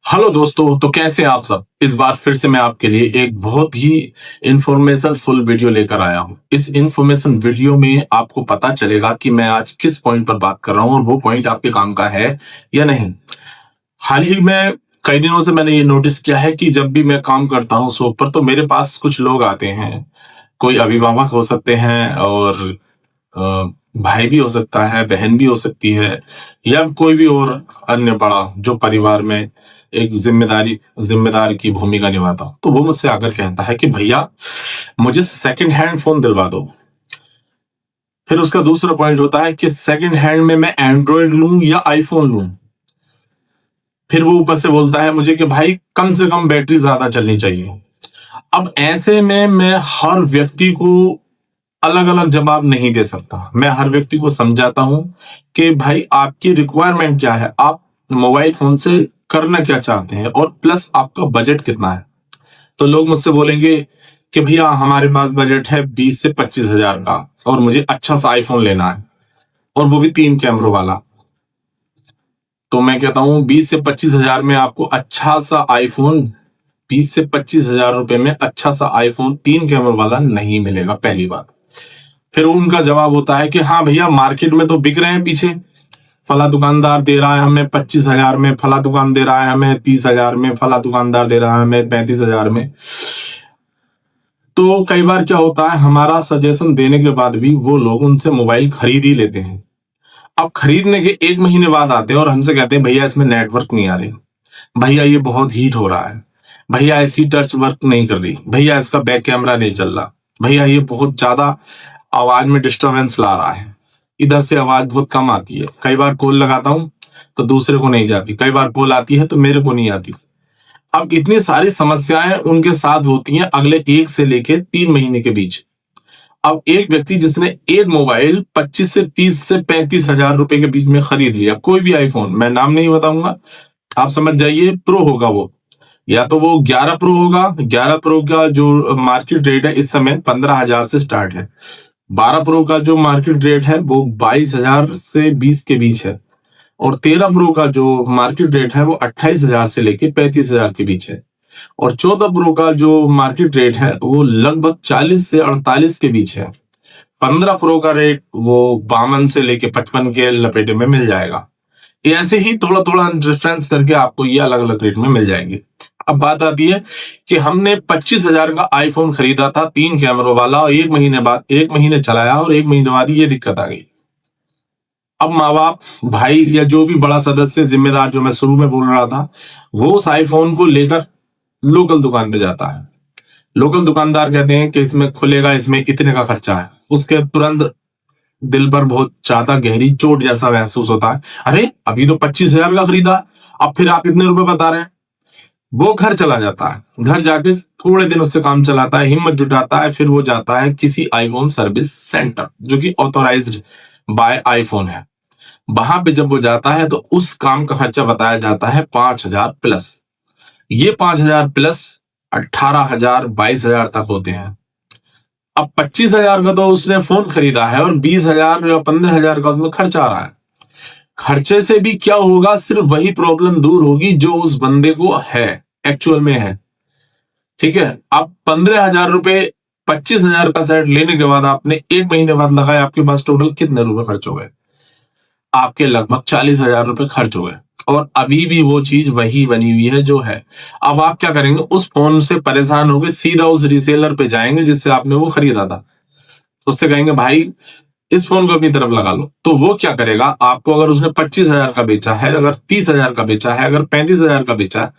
Hello दोस्तों, तो कैसे हैं आप सब। इस बार फिर से मैं आपके लिए एक बहुत ही इंफॉर्मेशन फुल वीडियो लेकर आया हूं। इस इंफॉर्मेशन वीडियो में आपको पता चलेगा कि मैं आज किस पॉइंट पर बात कर रहा हूं और वो पॉइंट आपके काम का है या नहीं। हाल ही में कई दिनों से मैंने ये नोटिस किया है कि जब भी मैं काम करता हूं शॉप पर, तो मेरे पास कुछ लोग आते हैं। कोई अभिभावक हो सकते हैं और अ, भाई भी हो सकता है, बहन भी हो सकती है, या कोई भी और अन्य बड़ा जो परिवार में एक जिम्मेदार की भूमिका निभाता हो। तो वो मुझसे आकर कहता है कि भैया मुझे सेकंड हैंड फोन दिलवा दो। फिर उसका दूसरा पॉइंट होता है कि सेकंड हैंड में मैं एंड्रॉयड लूं या आईफोन लूं। फिर वो ऊपर से बोलता है मुझे कि भाई कम से कम बैटरी ज्यादा चलनी चाहिए। अब ऐसे में मैं हर व्यक्ति को अलग अलग जवाब नहीं दे सकता। मैं हर व्यक्ति को समझाता हूं कि भाई आपकी रिक्वायरमेंट क्या है, आप मोबाइल फोन से करना क्या चाहते हैं और प्लस आपका बजट कितना है। तो लोग मुझसे बोलेंगे कि भैया हमारे पास बजट है 20 से 25 हजार का और मुझे अच्छा सा आईफोन लेना है, और वो भी 3 कैमरों वाला। तो मैं कहता हूँ 20 से 25 हजार में आपको अच्छा सा आईफोन, 20 से 25 हजार रुपए में अच्छा सा आईफोन 3 कैमरों वाला नहीं मिलेगा, पहली बात। फिर उनका जवाब होता है कि हाँ भैया मार्केट में तो बिक रहे हैं पीछे, फला दुकानदार दे रहा है हमें 25 हजार में, फला दुकान दे रहा है हमें 30 हजार में, फला दुकानदार दे रहा है हमें 35 हजार में। तो कई बार क्या होता है, हमारा सजेशन देने के बाद भी वो लोग उनसे मोबाइल खरीद ही लेते हैं। अब खरीदने के 1 महीने बाद आते हैं और हमसे कहते हैं भैया इसमें नेटवर्क नहीं आ रही, भैया ये बहुत हीट हो रहा है, भैया इसकी टच वर्क नहीं कर रही, भैया इसका बैक कैमरा नहीं चल रहा, भैया ये बहुत ज्यादा आवाज में डिस्टरबेंस ला रहा है, इधर से आवाज बहुत कम आती है, कई बार कॉल लगाता हूं तो दूसरे को नहीं जाती, कई बार कॉल आती है तो मेरे को नहीं आती। अब इतनी सारी समस्याएं उनके साथ होती हैं अगले 1 से लेके 3 महीने के बीच। अब एक व्यक्ति जिसने एक मोबाइल 25 से 30 से 35 हजार रुपए के बीच में खरीद लिया, कोई भी आईफोन, मैं नाम नहीं बताऊंगा, आप समझ जाइए, प्रो होगा वो, या तो वो 11 प्रो होगा। 11 प्रो का जो मार्केट रेट है इस समय 15 हजार से स्टार्ट है। 12 प्रो का जो मार्केट रेट है वो 22 हजार से 20 के बीच है। और 13 प्रो का जो मार्केट रेट है वो 28 हजार से लेके 35 हजार के बीच है। और 14 प्रो का जो मार्केट रेट है वो लगभग 40 से 48 के बीच है। 15 प्रो का रेट वो 52 से लेके 55 के लपेटे में मिल जाएगा। ये ऐसे ही थोड़ा थोड़ा डिफरेंस करके आपको ये अलग अलग रेट में मिल जाएंगे। अब बात आती है कि हमने 25 हजार का आईफोन खरीदा था 3 कैमरों वाला, और 1 महीने चलाया और 1 महीने बाद ये दिक्कत आ गई। अब माँ बाप, भाई या जो भी बड़ा सदस्य जिम्मेदार जो मैं शुरू में बोल रहा था, वो उस आईफोन को लेकर लोकल दुकान पे जाता है। लोकल दुकानदार कहते हैं कि इसमें खुलेगा, इसमें इतने का खर्चा है। उसके तुरंत दिल पर बहुत ज्यादा गहरी चोट जैसा महसूस होता है, अरे अभी तो 25 हजार का खरीदा, अब फिर आप इतने रुपए बता रहे हैं। वो घर चला जाता है, घर जाके थोड़े दिन उससे काम चलाता है, हिम्मत जुटाता है, फिर वो जाता है किसी आईफोन सर्विस सेंटर जो कि ऑथोराइज्ड बाय आईफोन है। वहां पे जब वो जाता है तो उस काम का खर्चा बताया जाता है 5 हजार प्लस। ये 5 हजार प्लस 18 हजार 22 हजार तक होते हैं। अब 25 हजार का तो उसने फोन खरीदा है और 20 हजार या 15 हजार का उसमें खर्चा आ रहा है। खर्चे से भी क्या होगा, सिर्फ वही प्रॉब्लम दूर होगी जो उस बंदे को है, एक्चुअल में है। ठीक है, अब 15 हजार रुपए 25 हजार का सेट लेने के बाद आपने 1 महीने बाद लगाया, आपके पास टोटल कितने रुपए खर्च हो गए? आपके लगभग 40 हजार रुपए खर्च हो गए, और अभी भी वो चीज वही बनी हुई है जो है। अब आप क्या करेंगे, उस फोन से परेशान होकर सीधा उस रिसेलर पे जाएंगे जिससे आपने वो खरीदा था, उससे कहेंगे भाई इस फोन को अपनी तरफ लगा लो। तो वो क्या करेगा, आपको अगर उसने 25 हजार का बेचा है, अगर 30 हजार का बेचा है, अगर 35 हजार का बेचा है,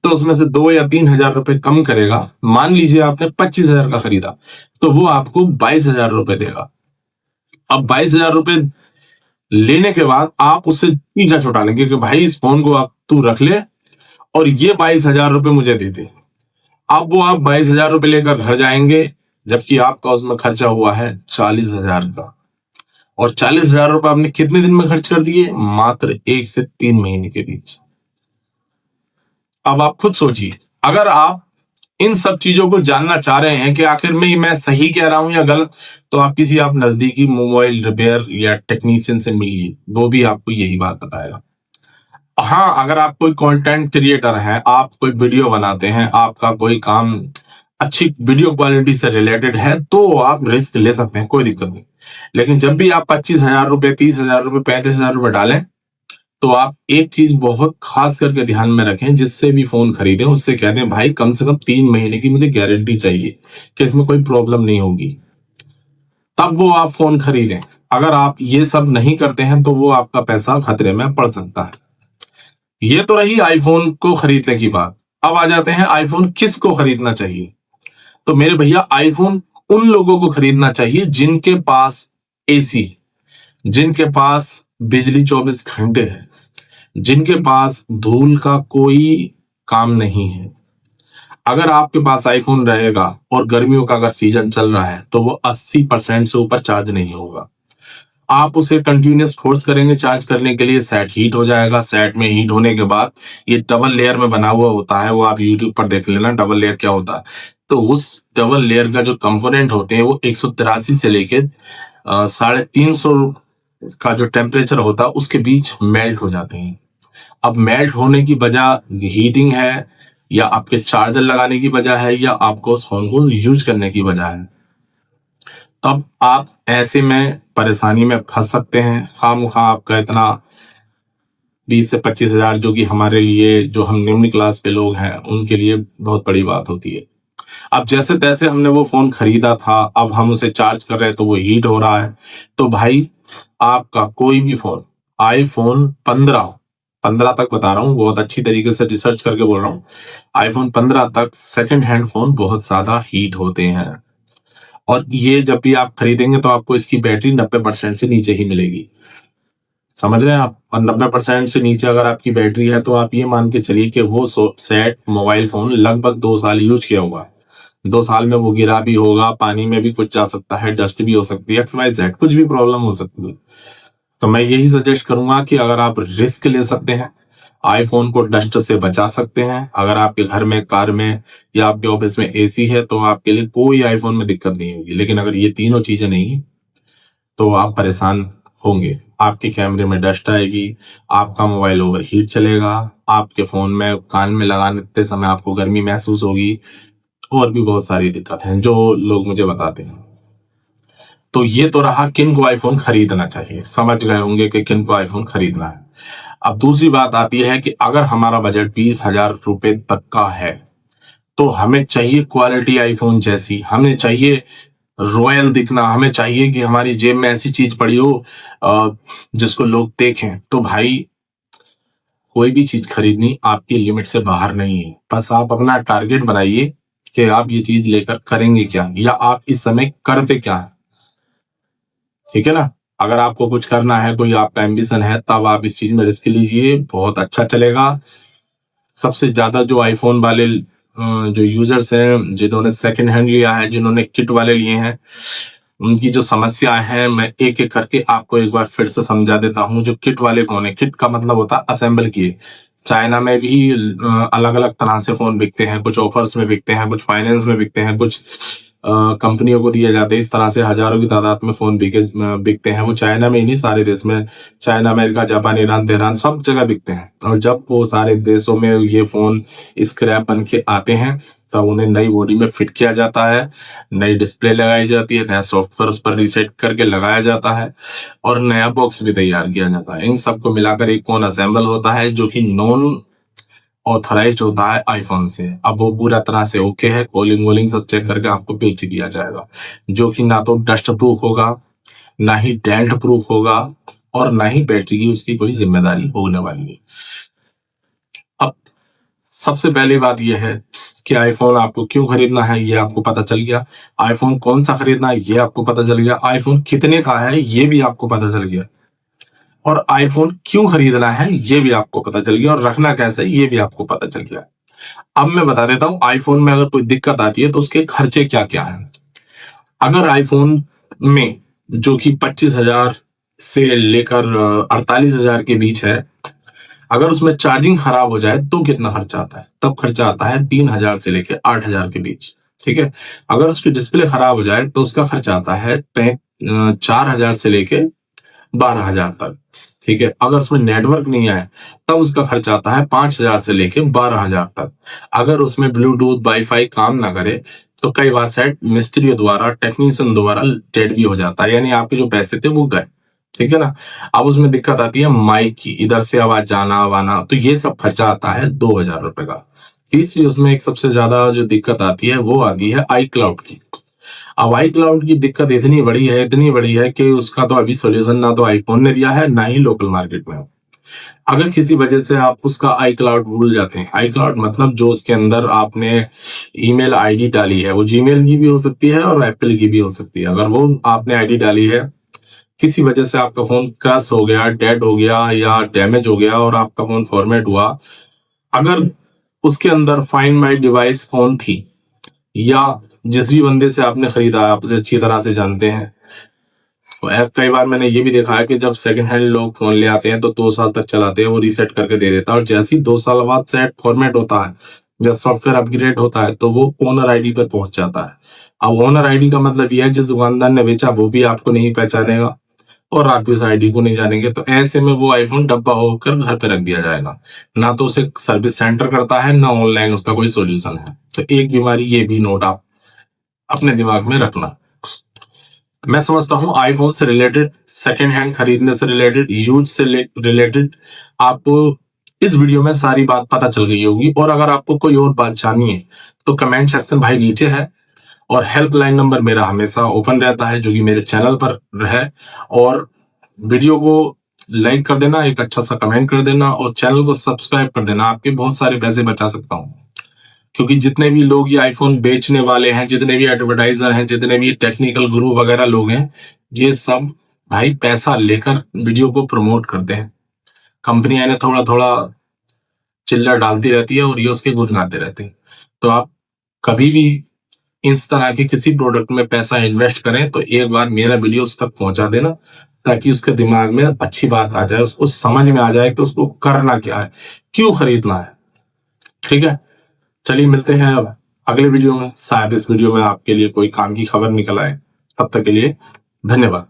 तो उसमें से 2 या 3 हजार रुपए कम करेगा। मान लीजिए आपने 25 हजार का खरीदा, तो वो आपको 22 हजार रुपए देगा। अब 22 हजार रुपए लेने के बाद आप उससे पीछा छुटा लेंगे कि भाई इस फोन को आप तू रख ले और ये 22 हजार रुपए मुझे दे दे। अब वो आप 22 हजार रुपए लेकर घर जाएंगे, जबकि आपका उसमें खर्चा हुआ है 40 हजार का। और 40 हजार रुपए आपने कितने दिन में खर्च कर दिए? मात्र 1 से 3 महीने के बीच। अब आप खुद सोचिए, अगर आप इन सब चीजों को जानना चाह रहे हैं कि आखिर में मैं सही कह रहा हूं या गलत, तो आप नजदीकी मोबाइल रिपेयर या टेक्नीशियन से मिलिए, वो भी आपको यही बात बताएगा। हाँ, अगर आप कोई कंटेंट क्रिएटर हैं, आप कोई वीडियो बनाते हैं, आपका कोई काम अच्छी वीडियो क्वालिटी से रिलेटेड है, तो आप रिस्क ले सकते हैं, कोई दिक्कत नहीं। लेकिन जब भी आप 25,000 रुपए, 30,000 रुपए, 35,000 रुपए डालें, तो आप एक चीज बहुत खास करके ध्यान में रखें, जिससे भी फोन खरीदें उससे कह दें भाई कम से कम 3 महीने की मुझे गारंटी चाहिए कि इसमें कोई प्रॉब्लम नहीं होगी, तब वो आप फोन खरीदें। अगर आप ये सब नहीं करते हैं तो वो आपका पैसा खतरे में पड़ सकता है। ये तो रही आईफोन को खरीदने की बात। अब आ जाते हैं आईफोन किसको खरीदना चाहिए। तो मेरे भैया, आईफोन उन लोगों को खरीदना चाहिए जिनके पास एसी, जिनके पास बिजली 24 घंटे है, जिनके पास धूल का कोई काम नहीं है। अगर आपके पास आईफोन रहेगा और गर्मियों का अगर सीजन चल रहा है तो वो 80% से ऊपर चार्ज नहीं होगा। आप उसे कंटिन्यूस फोर्स करेंगे चार्ज करने के लिए, सेट हीट हो जाएगा। सेट में हीट होने के बाद ये डबल लेयर में बना हुआ होता है, वो आप यूट्यूब पर देख लेना डबल लेयर क्या होता है। तो उस डबल लेयर का जो कंपोनेंट होते हैं वो 183 से लेके 350 का जो टेम्परेचर होता है उसके बीच मेल्ट हो जाते हैं। अब मेल्ट होने की वजह हीटिंग है, या आपके चार्जर लगाने की वजह है, या आपको उस फोन को यूज करने की वजह है, तब आप ऐसे में परेशानी में फंस सकते हैं। खामखा आपका इतना 20 से 25,000, जो कि हमारे लिए, जो हम निम्न क्लास पे लोग हैं, उनके लिए बहुत बड़ी बात होती है। अब जैसे तैसे हमने वो फोन खरीदा था, अब हम उसे चार्ज कर रहे हैं तो वो हीट हो रहा है। तो भाई, आपका कोई भी फोन, आईफोन 15 तक बता रहा हूँ, बहुत अच्छी तरीके से रिसर्च करके बोल रहा हूँ, आईफोन 15 तक सेकंड हैंड फोन बहुत ज्यादा हीट होते हैं। और ये जब भी आप खरीदेंगे तो आपको इसकी बैटरी 90% से नीचे ही मिलेगी। समझ रहे हैं आप? और 90% से नीचे अगर आपकी बैटरी है तो आप ये मान के चलिए कि वो सेट मोबाइल फोन लगभग 2 साल यूज किया होगा। 2 साल में वो गिरा भी होगा, पानी में भी कुछ जा सकता है, डस्ट भी हो सकती है, XYZ कुछ भी प्रॉब्लम हो सकती है। तो मैं यही सजेस्ट करूंगा कि अगर आप रिस्क ले सकते हैं, आईफोन को डस्ट से बचा सकते हैं, अगर आपके घर में, कार में या आपके ऑफिस में एसी है, तो आपके लिए कोई आईफोन में दिक्कत नहीं होगी। लेकिन अगर ये तीनों चीजें नहीं, तो आप परेशान होंगे। आपके कैमरे में डस्ट आएगी, आपका मोबाइल ओवर हीट चलेगा, आपके फोन में कान में लगाते समय आपको गर्मी महसूस होगी, और भी बहुत सारी दिक्कत हैं जो लोग मुझे बताते हैं। तो ये तो रहा किन को आईफोन खरीदना चाहिए, समझ गए होंगे कि किन को आईफोन खरीदना है। अब दूसरी बात आती है कि अगर हमारा बजट 20,000 रुपए तक का है, तो हमें चाहिए क्वालिटी आईफोन जैसी, हमें चाहिए रॉयल दिखना, हमें चाहिए कि हमारी जेब में ऐसी चीज पड़ी हो जिसको लोग देखें। तो भाई, कोई भी चीज खरीदनी आपकी लिमिट से बाहर नहीं है। बस आप अपना टारगेट बनाइए कि आप ये चीज लेकर करेंगे क्या, या आप इस समय करते क्या हैं। ठीक है ना? अगर आपको कुछ करना है, कोई आपका एम्बिशन है, तब आप इस चीज में रिस्क लीजिए, बहुत अच्छा चलेगा। सबसे ज्यादा जो आईफोन वाले जो यूजर्स हैं, जिन्होंने सेकंड हैंड लिया है, जिन्होंने किट वाले लिए हैं, उनकी जो समस्याएं हैं, मैं एक एक करके आपको एक बार फिर से समझा देता हूँ। जो किट वाले फोन है, किट का मतलब होता है असेंबल किए। चाइना में भी अलग अलग तरह से फोन बिकते हैं, कुछ ऑफर्स में बिकते हैं, कुछ फाइनेंस में बिकते हैं, कुछ कंपनियों को दिए जाते हैं। इस तरह से हजारों की तादाद में फोन बिकते हैं। वो चाइना में ही नहीं, सारे देश में, China, America, Japan, Iran, Tehran, सब जगह बिकते हैं। और जब वो सारे देशों में ये फोन स्क्रैप बन के आते हैं, तब उन्हें नई बॉडी में फिट किया जाता है, नई डिस्प्ले लगाई जाती है, नया सॉफ्टवेयर उस पर रीसेट करके लगाया जाता है, और नया बॉक्स भी तैयार किया जाता है। इन सबको मिलाकर एक फोन असेंबल होता है, जो कि नॉन ऑथराइज्ड होता है आईफोन से। अब वो पूरा तरह से ओके है, कॉलिंग वॉलिंग सब चेक करके आपको बेच दिया जाएगा, जो कि ना तो डस्ट प्रूफ होगा, ना ही डेंट प्रूफ होगा, और ना ही बैटरी की उसकी कोई जिम्मेदारी होने वाली है। अब सबसे पहली बात यह है कि आईफोन आपको क्यों खरीदना है, ये आपको पता चल गया। आईफोन कौन सा खरीदना है, ये आपको पता चल गया। आईफोन कितने का है, ये भी आपको पता चल गया। और आईफोन क्यों खरीदना है, ये भी आपको पता चल गया। और रखना कैसे, ये भी आपको पता चल गया। अब मैं बता देता हूं, आईफोन में अगर कोई दिक्कत आती है तो उसके खर्चे क्या क्या हैं। अगर आईफोन में, जो कि 25,000 से लेकर 48,000 के बीच है, अगर उसमें चार्जिंग खराब हो जाए तो कितना खर्चा आता है? तब खर्चा आता है 3,000 से लेकर 8,000 के बीच। ठीक है? अगर उसकी डिस्प्ले खराब हो जाए तो उसका खर्चा आता है 4,000 से लेकर 12,000 तक। ठीक है। अगर उसमें नेटवर्क नहीं आए तब उसका खर्च आता है 5,000 से लेके 12,000 तक। अगर उसमें ब्लूटूथ वाईफाई काम ना करे तो कई बार सेट मिस्त्रियों द्वारा, टेक्नीशियन द्वारा डेड भी हो जाता है, यानी आपके जो पैसे थे वो गए। ठीक है ना। अब उसमें दिक्कत आती है माइक की, इधर से आवाज जाना आवाना, तो ये सब खर्चा आता है 2,000 रुपए का। तीसरी उसमें एक सबसे ज्यादा जो दिक्कत आती है वो आती है आई क्लाउड की। अब आई क्लाउड की दिक्कत इतनी बड़ी है कि उसका तो अभी सोल्यूशन ना तो आईफोन ने दिया है ना ही लोकल मार्केट में। अगर किसी वजह से आप उसका आई क्लाउड भूल जाते हैं, आई क्लाउड मतलब जो उसके अंदर आपने ईमेल आईडी डाली है, वो जीमेल की भी हो सकती है और एप्पल की भी हो सकती है। अगर वो आपने आईडी डाली है, किसी वजह से आपका फोन क्रैश हो गया, डेड हो गया या डैमेज हो गया और आपका फोन फॉर्मेट हुआ, अगर उसके अंदर फाइंड माई डिवाइस फोन थी या जिस भी बंदे से आपने खरीदा आप उसे अच्छी तरह से जानते हैं, तो कई बार मैंने ये भी देखा है कि जब सेकंड हैंड लोग फोन ले आते हैं तो 2 साल तक चलाते हैं, वो रीसेट करके दे देता है और जैसे ही 2 साल बाद सेट फॉर्मेट होता है या सॉफ्टवेयर अपग्रेड होता है तो वो ओनर आईडी पर पहुंच जाता है। अब ओनर आईडी का मतलब यह है जिस दुकानदार ने बेचा वो भी आपको नहीं पहचानेगा और आप भी उस आईडी को नहीं जानेंगे, तो ऐसे में वो आईफोन डब्बा होकर घर पे रख दिया जाएगा। ना तो उसे सर्विस सेंटर करता है ना ऑनलाइन उसका कोई सोल्यूशन है। तो एक बीमारी ये भी नोट आप अपने दिमाग में रखना। मैं समझता हूं आईफोन से रिलेटेड, सेकेंड हैंड खरीदने से रिलेटेड, यूज से रिलेटेड आपको इस वीडियो में सारी बात पता चल गई होगी। और अगर आपको कोई और बात जाननी है तो कमेंट सेक्शन भाई नीचे है और हेल्पलाइन नंबर मेरा हमेशा ओपन रहता है जो कि मेरे चैनल पर है। और वीडियो को लाइक कर देना, एक अच्छा सा कमेंट कर देना और चैनल को सब्सक्राइब कर देना, आपके बहुत सारे पैसे बचा सकता हूँ। क्योंकि जितने भी लोग ये आईफोन बेचने वाले हैं, जितने भी एडवर्टाइजर हैं, जितने भी टेक्निकल गुरु वगैरह लोग हैं, ये सब भाई पैसा लेकर वीडियो को प्रमोट करते हैं। कंपनियां ने थोड़ा थोड़ा चिल्लर डालती रहती है और ये उसके गुण गाते रहते हैं। तो आप कभी भी इस तरह के किसी प्रोडक्ट में पैसा इन्वेस्ट करें तो एक बार मेरा वीडियो उस तक पहुंचा देना, ताकि उसके दिमाग में अच्छी बात आ जाए, उसको समझ में आ जाए कि उसको करना क्या है, क्यों खरीदना है। ठीक है, चलिए मिलते हैं अब अगले वीडियो में। शायद इस वीडियो में आपके लिए कोई काम की खबर निकल आए। तब तक के लिए धन्यवाद।